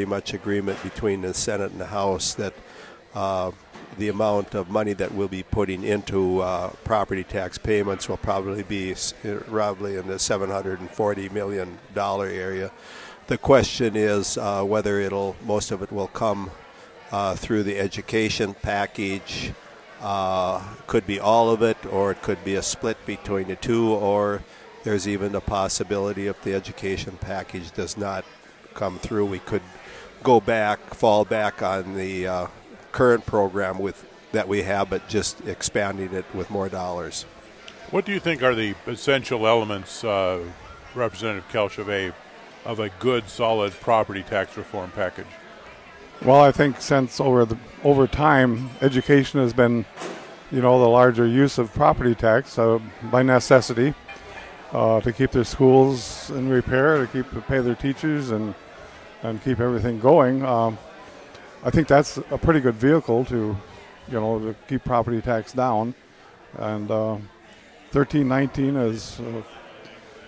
much agreement between the Senate and the House that the amount of money that we'll be putting into property tax payments will probably be roughly in the $740 million area. The question is whether most of it will come through the education package. Could be all of it, or it could be a split between the two, or there's even a possibility if the education package does not come through, we could fall back on the current program that we have, but just expanding it with more dollars. What do you think are the essential elements, Representative Kelch, of a good, solid property tax reform package? Well, I think since over time, education has been, the larger use of property tax by necessity to keep their schools in repair, to pay their teachers and keep everything going. I think that's a pretty good vehicle to keep property tax down. And 1319, as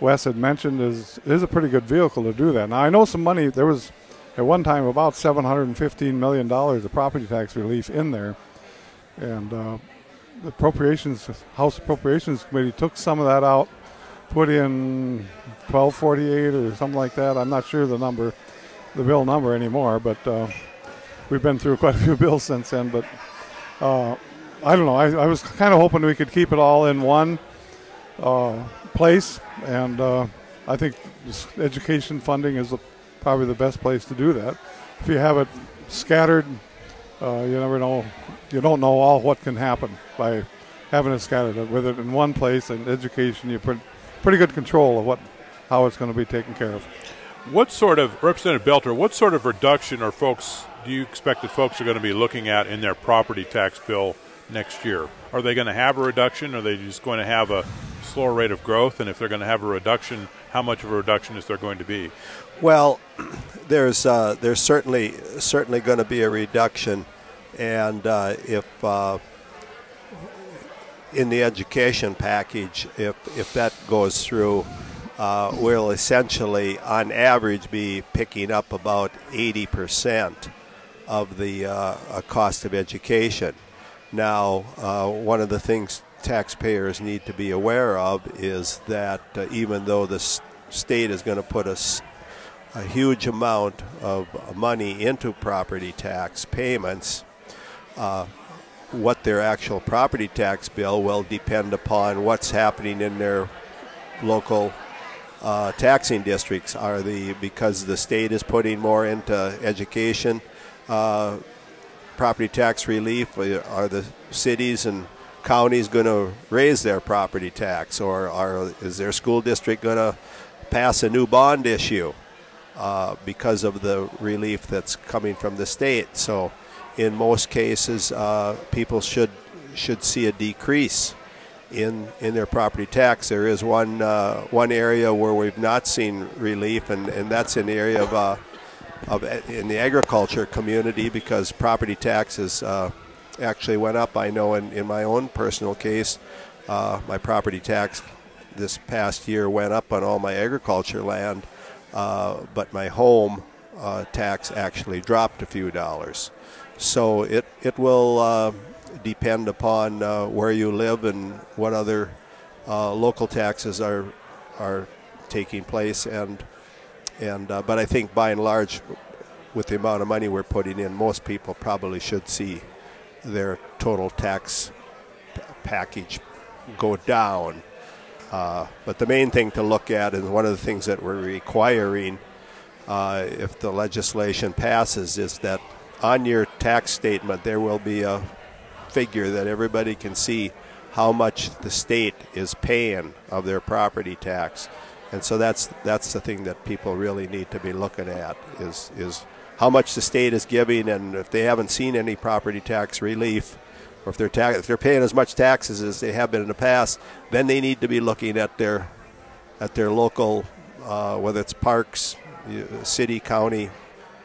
Wes had mentioned, is a pretty good vehicle to do that. Now, I know some money, there was at one time about $715 million of property tax relief in there. And the House Appropriations Committee took some of that out, put in 1248 or something like that. I'm not sure the bill number anymore, but we've been through quite a few bills since then. But I don't know. I was kind of hoping we could keep it all in one place, and I think education funding is probably the best place to do that. If you have it scattered, you never know. You don't know all what can happen by having it scattered. With it in one place, in education, you put pretty good control of how it's going to be taken care of. Representative Belter, what sort of reduction do you expect that folks are going to be looking at in their property tax bill next year? Are they going to have a reduction, or are they just going to have a slower rate of growth? And if they're going to have a reduction, how much of a reduction is there going to be? Well, there's certainly going to be a reduction, and if in the education package, if that goes through, we'll essentially, on average, be picking up about 80% of the cost of education. Now, one of the things taxpayers need to be aware of is that even though the state is going to put a huge amount of money into property tax payments, what their actual property tax bill will depend upon what's happening in their local taxing districts. Because the state is putting more into education property tax relief, are the cities and counties going to raise their property tax, or is their school district going to pass a new bond issue because of the relief that's coming from the state? So in most cases, people should see a decrease in their property tax. There is one area where we've not seen relief, and that's in the area in the agriculture community, because property taxes actually went up. I know in my own personal case, my property tax this past year went up on all my agriculture land, but my home tax actually dropped a few dollars. So it will depend upon where you live and what other local taxes are taking place, but I think by and large, with the amount of money we're putting in, most people probably should see their total tax package go down. But the main thing to look at, and one of the things that we're requiring if the legislation passes, is that on your tax statement there will be a figure that everybody can see how much the state is paying of their property tax. And so that's the thing that people really need to be looking at, is how much the state is giving, and if they haven't seen any property tax relief, or if they're paying as much taxes as they have been in the past, then they need to be looking at their local, whether it's parks, city, county.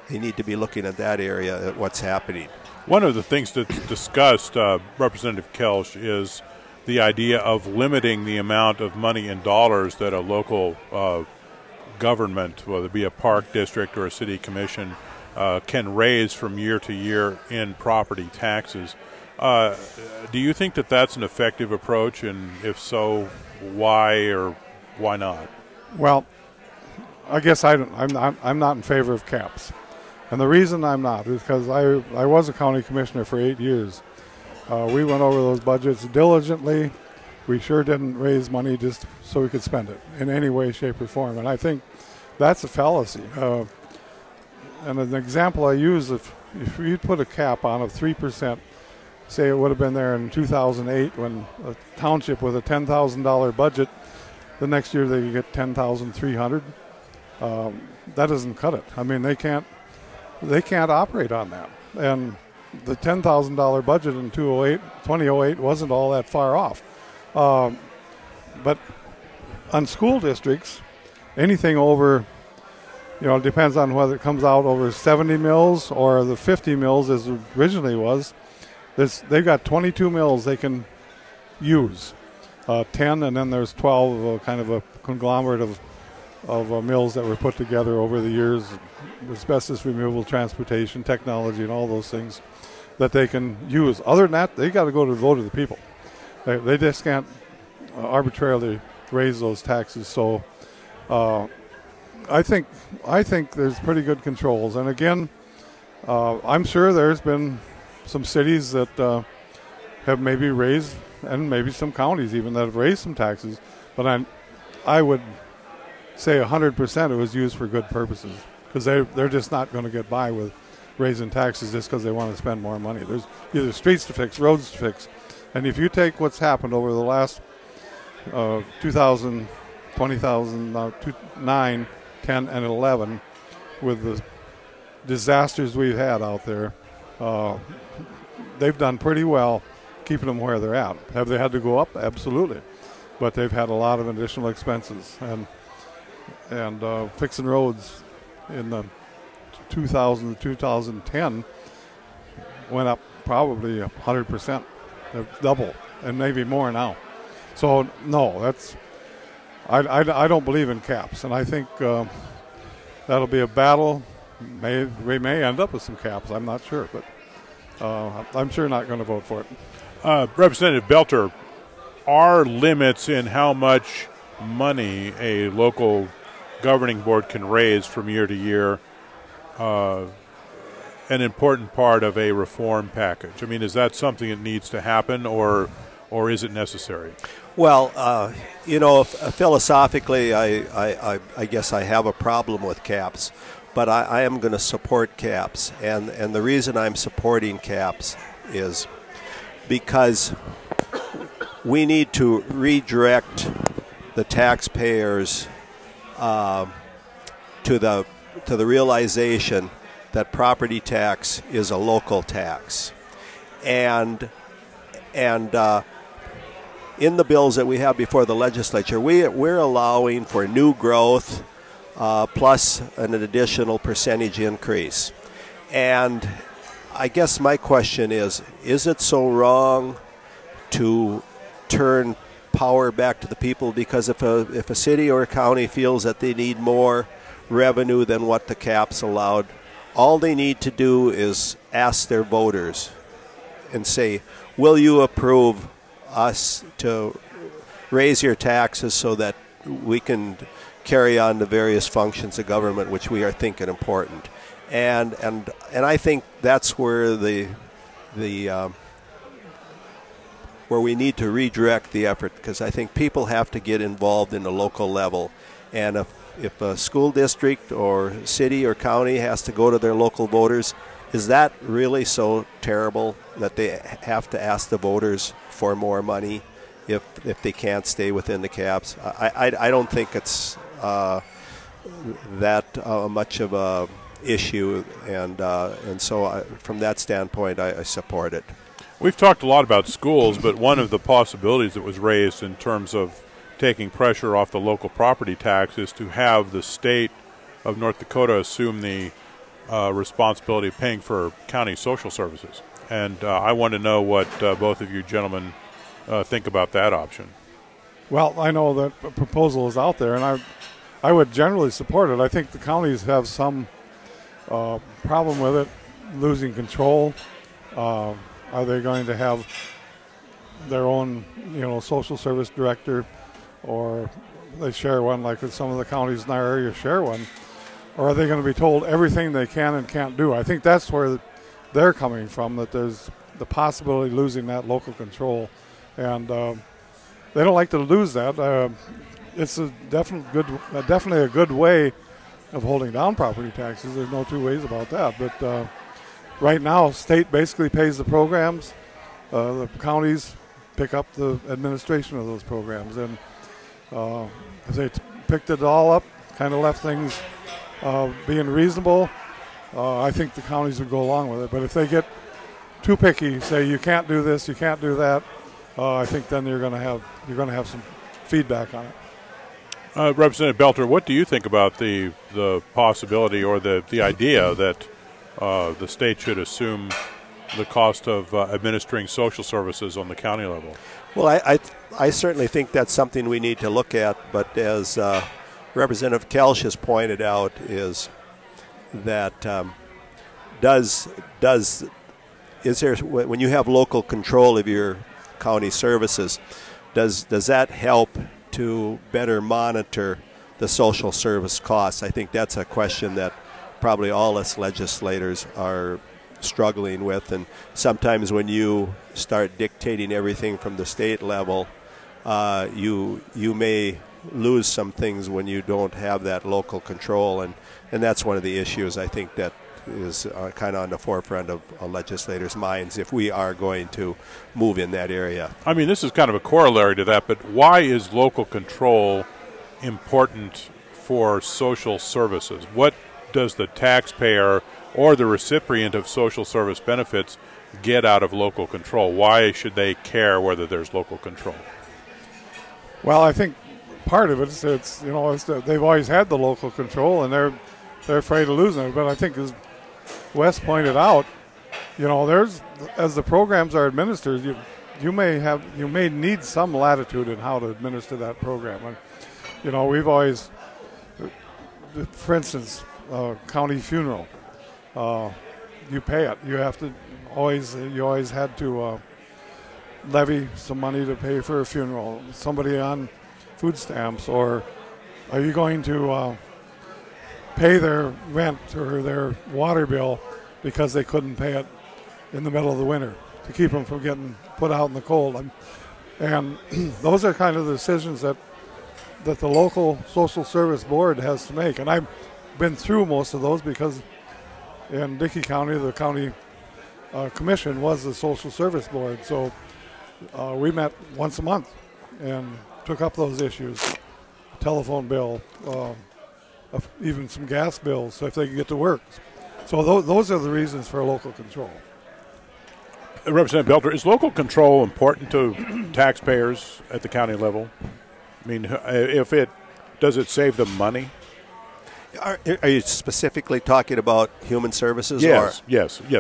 They need to be looking at that area, at what's happening. One of the things that's discussed, Representative Kelch, is the idea of limiting the amount of money in dollars that a local government, whether it be a park district or a city commission, can raise from year to year in property taxes. Do you think that that's an effective approach, and if so, why or why not? Well, I guess I'm not in favor of caps. And the reason I'm not is because I was a county commissioner for 8 years. We went over those budgets diligently. We sure didn't raise money just so we could spend it in any way, shape, or form. And I think that's a fallacy. And an example I use, if you put a cap on of 3%, say it would have been there in 2008 when a township with a $10,000 budget, the next year they could get $10,300. That doesn't cut it. I mean, they can't operate on that. And the $10,000 budget in 2008 wasn't all that far off. But on school districts, anything over, it depends on whether it comes out over 70 mills or the 50 mills as it originally was. They've got 22 mills they can use, 10, and then there's 12, kind of a conglomerate of mills that were put together over the years, asbestos removal, transportation, technology, and all those things that they can use. Other than that, they got to go to the vote of the people. They just can't arbitrarily raise those taxes. So I think there's pretty good controls. And again, I'm sure there's been some cities that have maybe raised, and maybe some counties even that have raised some taxes. But I would say 100% it was used for good purposes, because they're just not going to get by with raising taxes just because they want to spend more money. There's either streets to fix, roads to fix. And if you take what's happened over the last 2000, 2009, 10, and 11, with the disasters we've had out there, they've done pretty well keeping them where they're at. Have they had to go up? Absolutely. But they've had a lot of additional expenses. And fixing roads in the 2000 to 2010 went up probably 100%. They're double, and maybe more now. So no, I don't believe in caps, and I think that'll be a battle. We may end up with some caps. I'm not sure, but I'm sure not going to vote for it. Representative Belter, are limits in how much money a local governing board can raise from year to year an important part of a reform package? I mean, is that something that needs to happen, or is it necessary? Well, philosophically, I guess I have a problem with caps, but I am going to support caps. And the reason I'm supporting caps is because we need to redirect the taxpayers to the realization that property tax is a local tax, and in the bills that we have before the legislature, we're allowing for new growth plus an additional percentage increase. And I guess my question is it so wrong to turn power back to the people? Because if a city or a county feels that they need more revenue than what the caps allowed, all they need to do is ask their voters and say, will you approve us to raise your taxes so that we can carry on the various functions of government which we are thinking important? And I think that's where where we need to redirect the effort, because I think people have to get involved in the local level. And if a school district or city or county has to go to their local voters, is that really so terrible that they have to ask the voters for more money if they can't stay within the caps? I don't think it's that much of a issue, and so from that standpoint, I support it. We've talked a lot about schools, but one of the possibilities that was raised in terms of taking pressure off the local property tax is to have the state of North Dakota assume the responsibility of paying for county social services. And I want to know what both of you gentlemen think about that option. Well, I know that a proposal is out there, and I would generally support it. I think the counties have some Problem with it, losing control. Are they going to have their own, social service director, or they share one like some of the counties in our area share one, or are they going to be told everything they can and can't do? I think that's where they're coming from, that there's the possibility of losing that local control, and they don't like to lose that. It's definitely a good way of holding down property taxes. There's no two ways about that. But right now, state basically pays the programs. The counties pick up the administration of those programs. And if they picked it all up, kind of left things being reasonable, I think the counties would go along with it. But if they get too picky, say you can't do this, you can't do that, I think then you're going to have some feedback on it. Representative Belter, what do you think about the possibility or the idea that the state should assume the cost of administering social services on the county level? Well, I certainly think that's something we need to look at, but as Representative Kelsch has pointed out, is that is there, when you have local control of your county services, does that help to better monitor the social service costs? I think that's a question that probably all us legislators are struggling with, and sometimes when you start dictating everything from the state level, you may lose some things when you don't have that local control, and that's one of the issues I think that is kind of on the forefront of legislators' minds if we are going to move in that area. I mean, this is kind of a corollary to that, but why is local control important for social services? What does the taxpayer or the recipient of social service benefits get out of local control? Why should they care whether there's local control? Well, I think part of it is they've always had the local control, and they're afraid of losing it. But I think, as Wes pointed out, there's, as the programs are administered, you may need some latitude in how to administer that program. And, we've always, for instance, county funeral, you pay it. You always had to levy some money to pay for a funeral. Somebody on food stamps, or are you going to pay their rent or their water bill because they couldn't pay it in the middle of the winter to keep them from getting put out in the cold? And those are kind of the decisions that the local social service board has to make. And I've been through most of those, because in Dickey County, the county commission was the social service board. So we met once a month and took up those issues, telephone bill, even some gas bills, so if they can get to work. So those are the reasons for local control. Representative Belter, is local control important to taxpayers at the county level? I mean, does it save them money? Are you specifically talking about human services? Yes.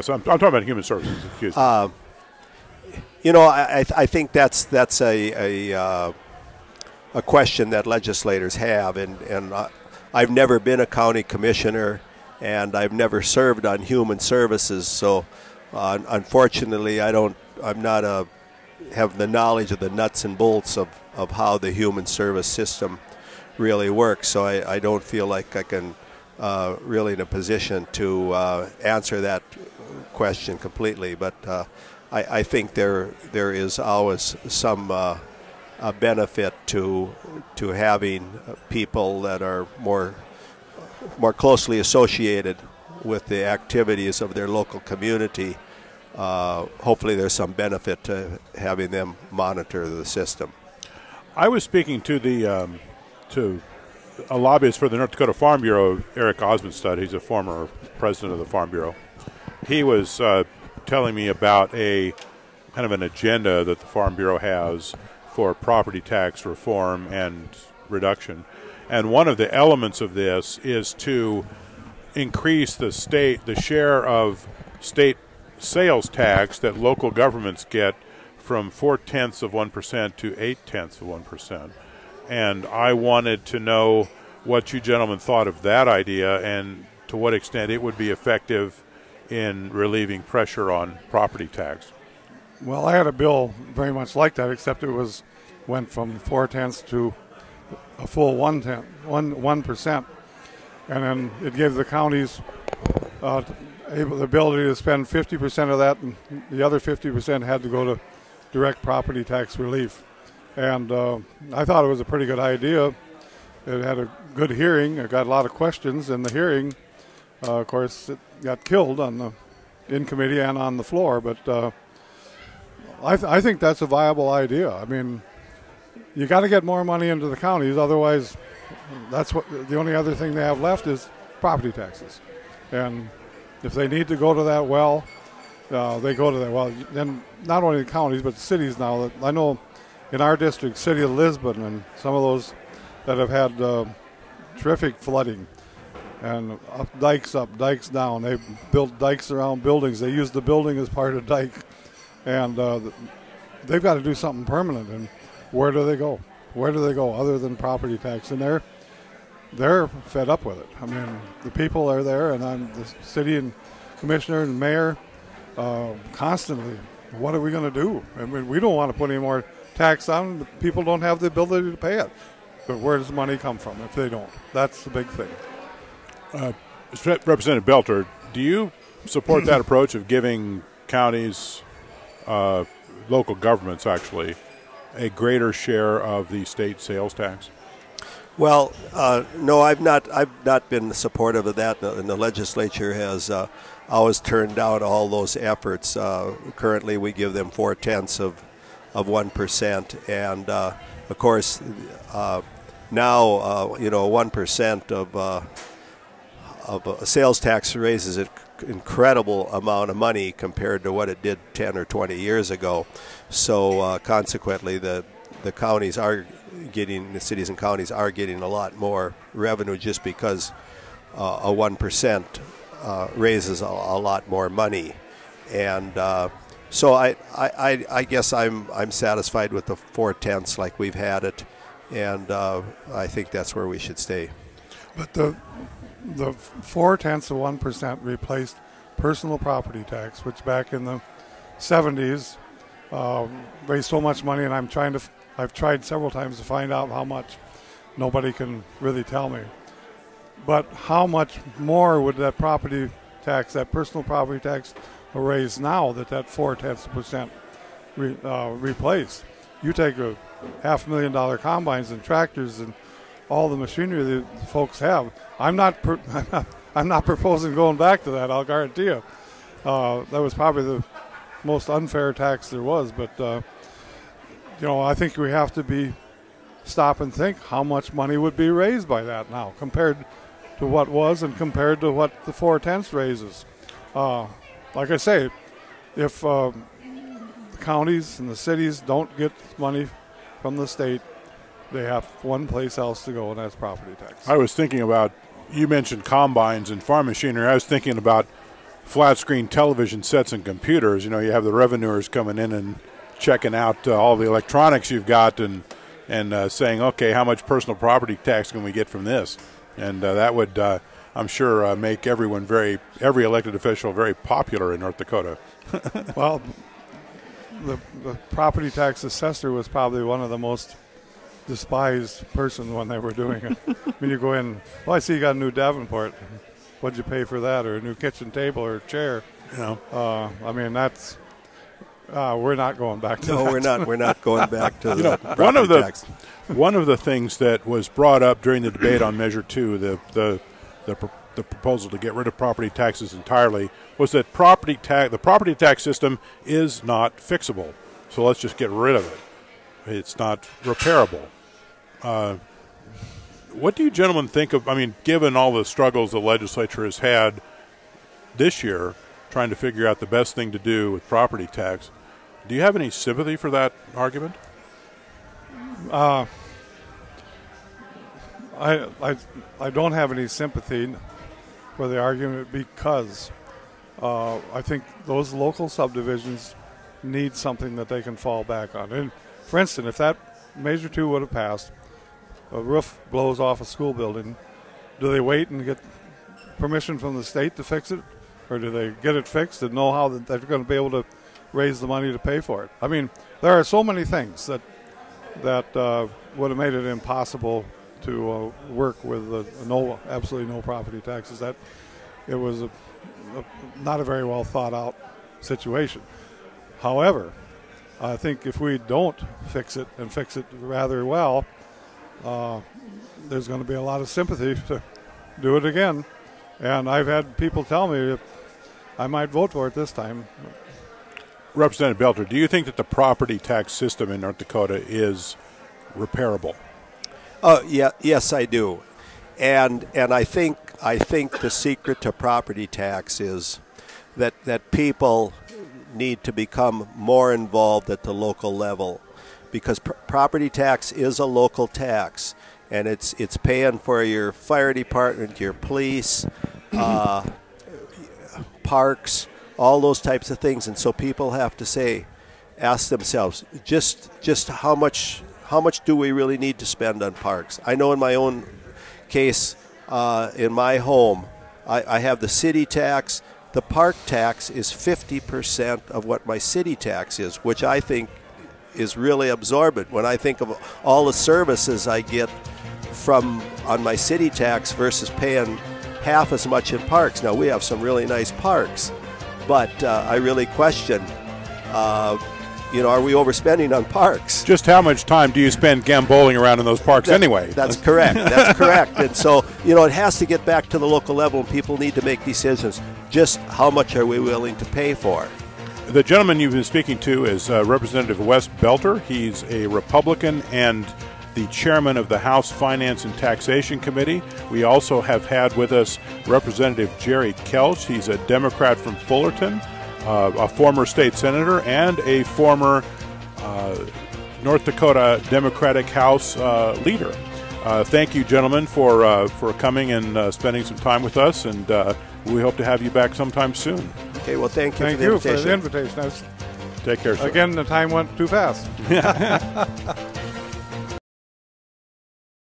I'm talking about human services. Excuse me. I think that's a question that legislators have, and I've never been a county commissioner, and I've never served on human services, so unfortunately I'm not have the knowledge of the nuts and bolts of how the human service system really works, so I don't feel like I can really in a position to answer that question completely, but I think there is always some benefit to having people that are more closely associated with the activities of their local community. Hopefully there's some benefit to having them monitor the system. I was speaking to a lobbyist for the North Dakota Farm Bureau, Eric Osmondstad. He's a former president of the Farm Bureau. He was telling me about a kind of an agenda that the Farm Bureau has for property tax reform and reduction. And one of the elements of this is to increase the share of state sales tax that local governments get from 0.4% to 0.8%. And I wanted to know what you gentlemen thought of that idea, and to what extent it would be effective in relieving pressure on property tax. Well, I had a bill very much like that, except it went from 0.4 to a full 1%, and then it gave the counties the ability to spend 50% of that, and the other 50% had to go to direct property tax relief. And I thought it was a pretty good idea. It had a good hearing. It got a lot of questions in the hearing. Of course, it got killed in committee and on the floor, but I think that's a viable idea. I mean, you got to get more money into the counties, otherwise that's what the only other thing they have left is property taxes. And if they need to go to that well, they go to that well. Then not only the counties but the cities now. I know in our district, City of Lisbon, and some of those that have had terrific flooding, and dikes up, dikes down. They built dikes around buildings. They use the building as part of dike, and they've got to do something permanent. And where do they go? Where do they go other than property tax? And they're fed up with it. I mean, the people are there, and I'm the city and commissioner and mayor constantly. What are we going to do? I mean, we don't want to put any more tax on. The people don't have the ability to pay it. But where does the money come from if they don't? That's the big thing. Representative Belter, do you support that approach of giving counties, local governments actually, a greater share of the state sales tax? Well, no, I've not been supportive of that, and the legislature has always turned down all those efforts. Currently, we give them 0.4 of 1%, and of course, now 1% of a sales tax raises an incredible amount of money compared to what it did 10 or 20 years ago. So consequently, the counties are getting, the cities and counties are getting a lot more revenue just because a 1% raises a lot more money. And so I guess I'm satisfied with the 0.4 like we've had it, and I think that's where we should stay. But the 0.4 of 1% replaced personal property tax, which back in the 70s raised so much money, and I've tried several times to find out how much. Nobody can really tell me. But how much more would that property tax, that personal property tax, raise now that 0.4% replace? You take a $500,000 combines and tractors and all the machinery that folks have. I'm not proposing going back to that. I'll guarantee you. That was probably the most unfair tax there was. But I think we have to stop and think how much money would be raised by that now compared to what was and compared to what the 0.4 raises. Like I say, if the counties and the cities don't get money from the state, they have one place else to go, and that's property tax. I was thinking about, you mentioned combines and farm machinery. I was thinking about flat screen television sets and computers. You have the revenuers coming in and checking out all the electronics you've got and saying, okay, how much personal property tax can we get from this? And that would, I'm sure, make every elected official very popular in North Dakota. Well, the property tax assessor was probably one of the most despised person when they were doing it. When you go in, I see you got a new Davenport. What'd you pay for that? Or a new kitchen table or chair? I mean, that's we're not going back to that. No, we're not going back to the property tax. One of the things that was brought up during the debate on Measure 2, the proposal to get rid of property taxes entirely, was that the property tax system is not fixable. So let's just get rid of it. It's not repairable. What do you gentlemen think of, given all the struggles the legislature has had this year trying to figure out the best thing to do with property tax, do you have any sympathy for that argument? I don't have any sympathy for the argument because I think those local subdivisions need something that they can fall back on. And for instance, if that Measure 2 would have passed, a roof blows off a school building, do they wait and get permission from the state to fix it, or do they get it fixed and know how that they're going to be able to raise the money to pay for it? I mean, there are so many things that would have made it impossible to work with absolutely no property taxes. That it was not a very well thought out situation. However, I think if we don't fix it and fix it rather well, there's going to be a lot of sympathy to do it again. And I've had people tell me I might vote for it this time. Representative Belter, do you think that the property tax system in North Dakota is repairable? Yeah, yes, I do. And I think the secret to property tax is that people need to become more involved at the local level, because property tax is a local tax, and it's paying for your fire department, your police, parks, all those types of things. And so people have to ask themselves, just how much do we really need to spend on parks? I know in my own case, in my home, I have the city tax. The park tax is 50% of what my city tax is, which I think is really absorbent when I think of all the services I get on my city tax versus paying half as much in parks. Now, we have some really nice parks, but I really question, are we overspending on parks? Just how much time do you spend gamboling around in those parks anyway? That's correct. That's correct. And so, it has to get back to the local level, and people need to make decisions. Just how much are we willing to pay for? The gentleman you've been speaking to is Representative Wes Belter. He's a Republican and the chairman of the House Finance and Taxation Committee. We also have had with us Representative Jerry Kelch. He's a Democrat from Fullerton, a former state senator, and a former North Dakota Democratic House leader. Thank you, gentlemen, for coming and spending some time with us, and we hope to have you back sometime soon. Okay, well, thank you for the invitation. Take care, sir. Again, the time went too fast.